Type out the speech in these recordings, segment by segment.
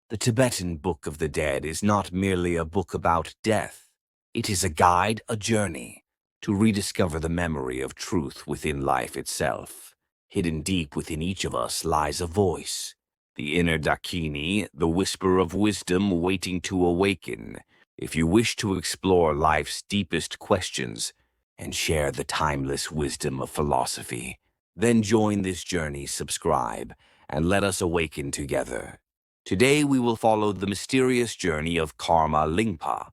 The Tibetan Book of the Dead is not merely a book about death. It is a guide, a journey, to rediscover the memory of truth within life itself. Hidden deep within each of us lies a voice, the inner Dakini, the whisper of wisdom waiting to awaken. If you wish to explore life's deepest questions and share the timeless wisdom of philosophy, then join this journey, subscribe, and let us awaken together. Today we will follow the mysterious journey of Karma Lingpa,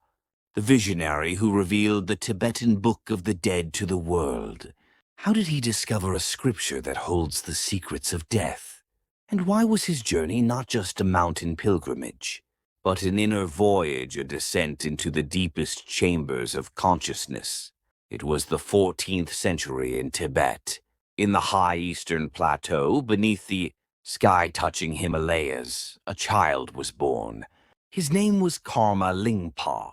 the visionary who revealed the Tibetan Book of the Dead to the world. How did he discover a scripture that holds the secrets of death? And why was his journey not just a mountain pilgrimage, but an inner voyage, a descent into the deepest chambers of consciousness? It was the 14th century in Tibet, in the high eastern plateau beneath the sky-touching Himalayas. A child was born. His name was Karma Lingpa,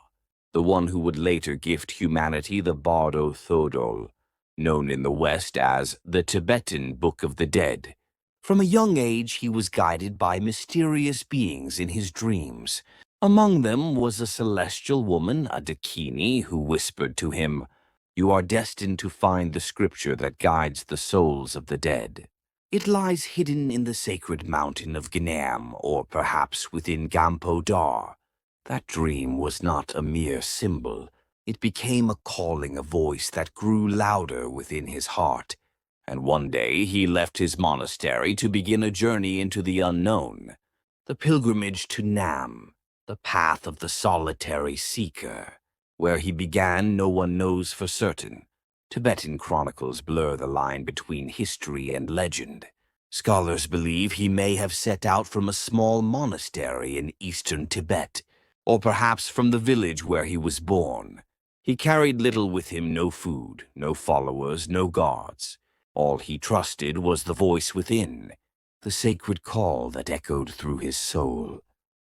the one who would later gift humanity the Bardo Thodol, known in the West as the Tibetan Book of the Dead. From a young age, he was guided by mysterious beings in his dreams. Among them was a celestial woman, a Dakini, who whispered to him, "You are destined to find the scripture that guides the souls of the dead. It lies hidden in the sacred mountain of Gnam, or perhaps within Gampo Dar." That dream was not a mere symbol. It became a calling, a voice that grew louder within his heart. And one day he left his monastery to begin a journey into the unknown, the pilgrimage to Nam, the path of the solitary seeker. Where he began, no one knows for certain. Tibetan chronicles blur the line between history and legend. Scholars believe he may have set out from a small monastery in eastern Tibet, or perhaps from the village where he was born. He carried little with him, no food, no followers, no guards. All he trusted was the voice within, the sacred call that echoed through his soul.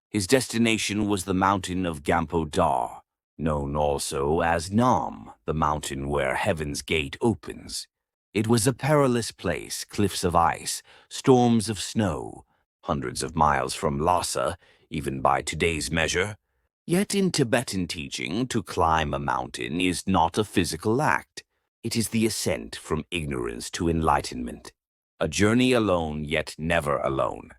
His destination was the mountain of Gampo Dar, known also as Nam, the mountain where heaven's gate opens. It was a perilous place, cliffs of ice, storms of snow, hundreds of miles from Lhasa, even by today's measure. Yet in Tibetan teaching, to climb a mountain is not a physical act. It is the ascent from ignorance to enlightenment. A journey alone, yet never alone.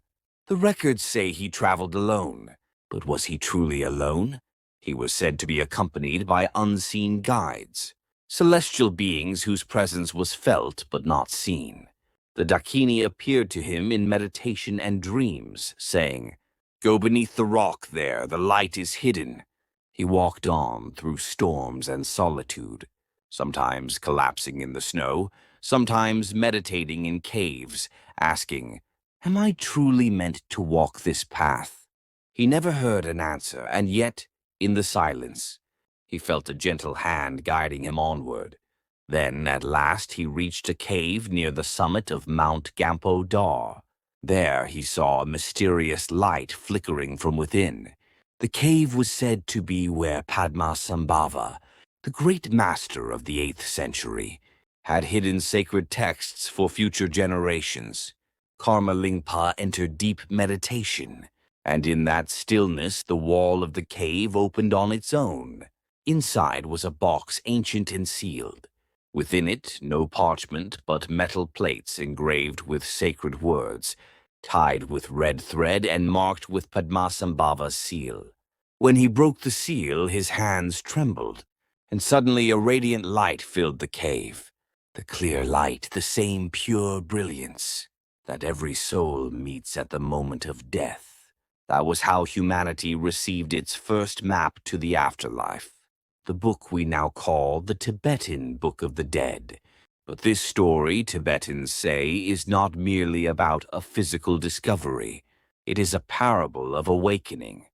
The records say he traveled alone, but was he truly alone? He was said to be accompanied by unseen guides, celestial beings whose presence was felt but not seen. The Dakini appeared to him in meditation and dreams, saying, "Go beneath the rock there, the light is hidden." He walked on through storms and solitude, sometimes collapsing in the snow, sometimes meditating in caves, asking, "Am I truly meant to walk this path?" He never heard an answer, and yet, in the silence, he felt a gentle hand guiding him onward. Then, at last, he reached a cave near the summit of Mount Gampo Dar. There he saw a mysterious light flickering from within. The cave was said to be where Padmasambhava, the great master of the 8th century, had hidden sacred texts for future generations. Karma Lingpa entered deep meditation, and in that stillness the wall of the cave opened on its own. Inside was a box ancient and sealed. Within it, no parchment, but metal plates engraved with sacred words, tied with red thread and marked with Padmasambhava's seal. When he broke the seal, his hands trembled, and suddenly a radiant light filled the cave. The clear light, the same pure brilliance that every soul meets at the moment of death. That was how humanity received its first map to the afterlife. The book we now call the Tibetan Book of the Dead. But this story, Tibetans say, is not merely about a physical discovery. It is a parable of awakening.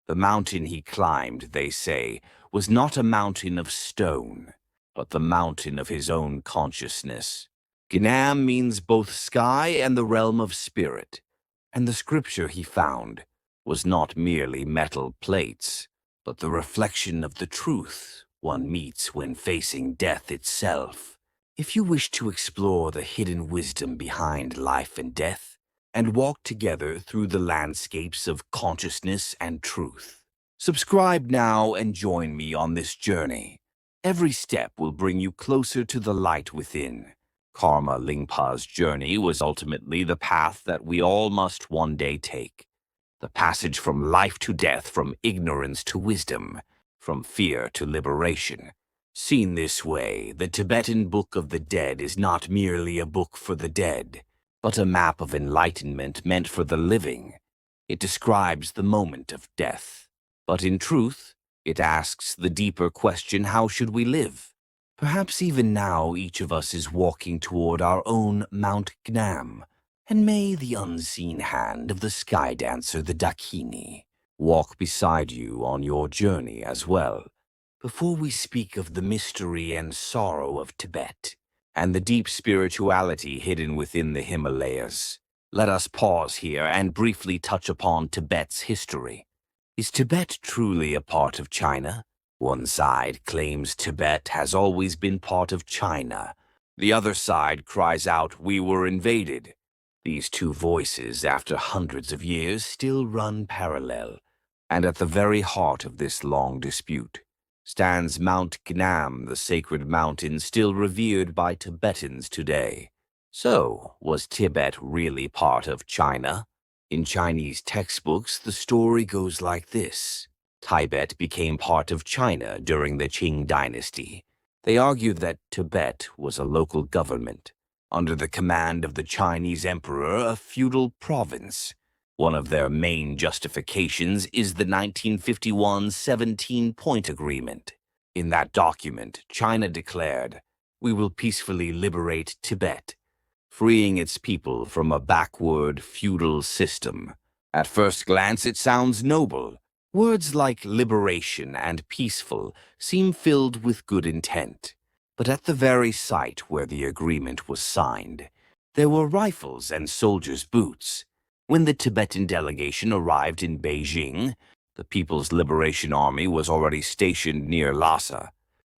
The mountain he climbed, they say, was not a mountain of stone, but the mountain of his own consciousness. Gnam means both sky and the realm of spirit, and the scripture he found was not merely metal plates, but the reflection of the truth one meets when facing death itself. If you wish to explore the hidden wisdom behind life and death, and walk together through the landscapes of consciousness and truth. Subscribe now and join me on this journey. Every step will bring you closer to the light within. Karma Lingpa's journey was ultimately the path that we all must one day take. The passage from life to death, from ignorance to wisdom, from fear to liberation. Seen this way, the Tibetan Book of the Dead is not merely a book for the dead, but a map of enlightenment meant for the living. It describes the moment of death. But in truth, it asks the deeper question, how should we live? Perhaps even now each of us is walking toward our own Mount Gnam, and may the unseen hand of the sky dancer, the Dakini, walk beside you on your journey as well. Before we speak of the mystery and sorrow of Tibet, and the deep spirituality hidden within the Himalayas, let us pause here and briefly touch upon Tibet's history. Is Tibet truly a part of China? One side claims Tibet has always been part of China. The other side cries out, "We were invaded." These two voices, after hundreds of years, still run parallel. And at the very heart of this long dispute stands Mount Gnam, the sacred mountain still revered by Tibetans today. So, was Tibet really part of China? In Chinese textbooks, the story goes like this. Tibet became part of China during the Qing dynasty. They argued that Tibet was a local government, under the command of the Chinese emperor, a feudal province. One of their main justifications is the 1951 17-point agreement. In that document, China declared, "We will peacefully liberate Tibet," freeing its people from a backward feudal system. At first glance, it sounds noble. Words like liberation and peaceful seem filled with good intent. But at the very site where the agreement was signed, there were rifles and soldiers' boots. When the Tibetan delegation arrived in Beijing, the People's Liberation Army was already stationed near Lhasa.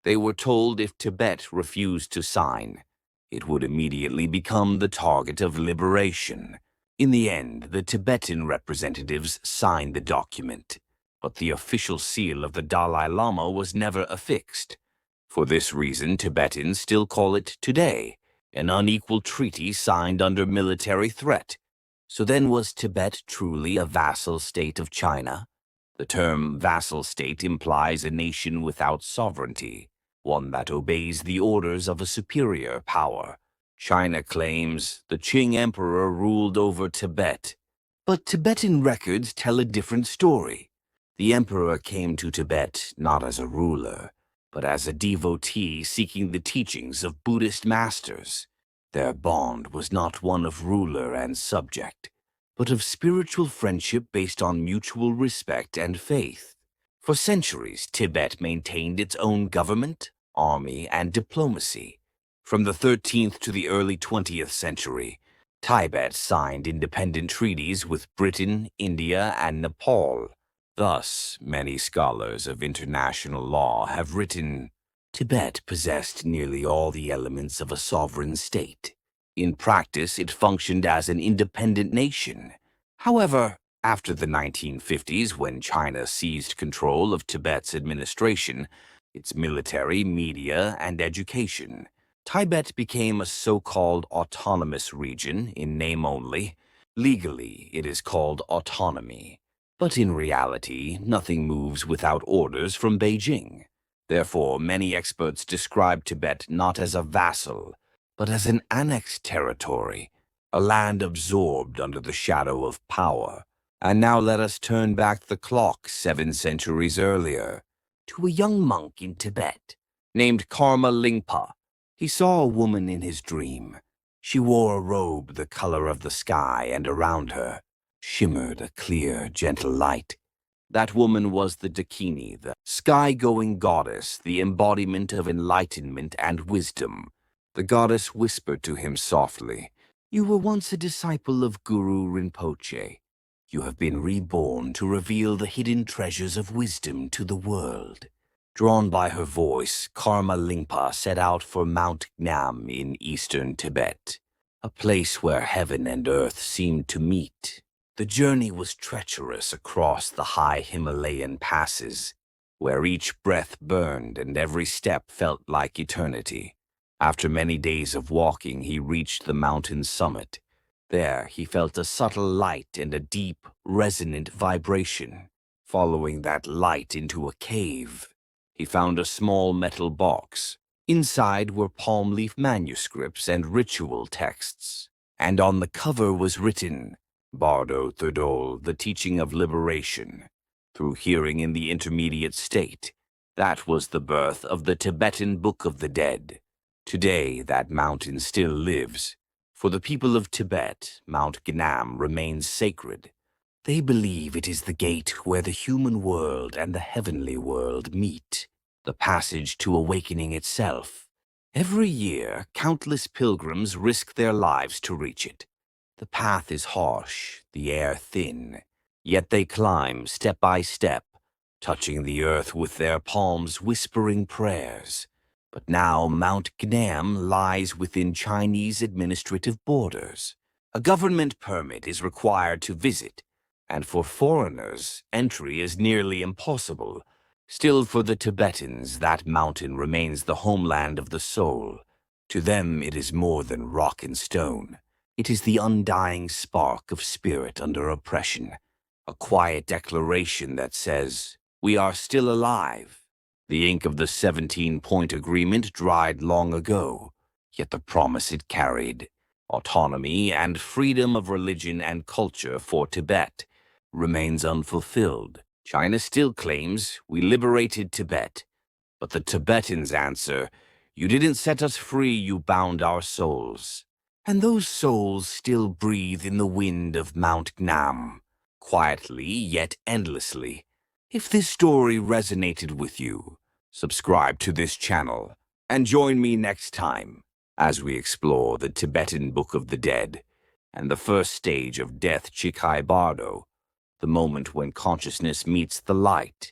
They were told if Tibet refused to sign, it would immediately become the target of liberation. In the end, the Tibetan representatives signed the document, but the official seal of the Dalai Lama was never affixed. For this reason, Tibetans still call it today an unequal treaty signed under military threat. So then, was Tibet truly a vassal state of China? The term vassal state implies a nation without sovereignty, one that obeys the orders of a superior power. China claims the Qing emperor ruled over Tibet, but Tibetan records tell a different story. The emperor came to Tibet not as a ruler, but as a devotee seeking the teachings of Buddhist masters. Their bond was not one of ruler and subject, but of spiritual friendship based on mutual respect and faith. For centuries, Tibet maintained its own government, army, and diplomacy. From the 13th to the early 20th century, Tibet signed independent treaties with Britain, India, and Nepal. Thus, many scholars of international law have written, Tibet possessed nearly all the elements of a sovereign state. In practice, it functioned as an independent nation. However, after the 1950s, when China seized control of Tibet's administration, its military, media, and education, Tibet became a so-called autonomous region in name only. Legally, it is called autonomy. But in reality, nothing moves without orders from Beijing. Therefore, many experts describe Tibet not as a vassal, but as an annexed territory, a land absorbed under the shadow of power. And now let us turn back the clock 7 centuries earlier, to a young monk in Tibet, named Karma Lingpa. He saw a woman in his dream. She wore a robe the color of the sky, and around her shimmered a clear, gentle light. That woman was the Dakini, the sky-going goddess, the embodiment of enlightenment and wisdom. The goddess whispered to him softly, "You were once a disciple of Guru Rinpoche. You have been reborn to reveal the hidden treasures of wisdom to the world." Drawn by her voice, Karma Lingpa set out for Mount Gnam in eastern Tibet. a place where heaven and earth seemed to meet. The journey was treacherous across the high Himalayan passes, where each breath burned and every step felt like eternity. After many days of walking, he reached the mountain's summit. There, he felt a subtle light and a deep, resonant vibration. Following that light into a cave, he found a small metal box. Inside were palm leaf manuscripts and ritual texts, and on the cover was written, Bardo Therdol, the teaching of liberation, through hearing in the intermediate state. That was the birth of the Tibetan Book of the Dead. Today, that mountain still lives. For the people of Tibet, Mount Gnam remains sacred. They believe it is the gate where the human world and the heavenly world meet, the passage to awakening itself. Every year, countless pilgrims risk their lives to reach it. The path is harsh, the air thin, yet they climb step by step, touching the earth with their palms, whispering prayers. But now Mount Gnam lies within Chinese administrative borders. A government permit is required to visit, and for foreigners, entry is nearly impossible. Still, for the Tibetans, that mountain remains the homeland of the soul. To them, it is more than rock and stone. It is the undying spark of spirit under oppression, a quiet declaration that says, "We are still alive." The ink of the 17-point agreement dried long ago, yet the promise it carried, autonomy and freedom of religion and culture for Tibet, remains unfulfilled. China still claims we liberated Tibet, but the Tibetans answer, "You didn't set us free, you bound our souls." And those souls still breathe in the wind of Mount Gnam, quietly yet endlessly. If this story resonated with you, subscribe to this channel and join me next time as we explore the Tibetan Book of the Dead and the first stage of Death Chikai Bardo, the moment when consciousness meets the light.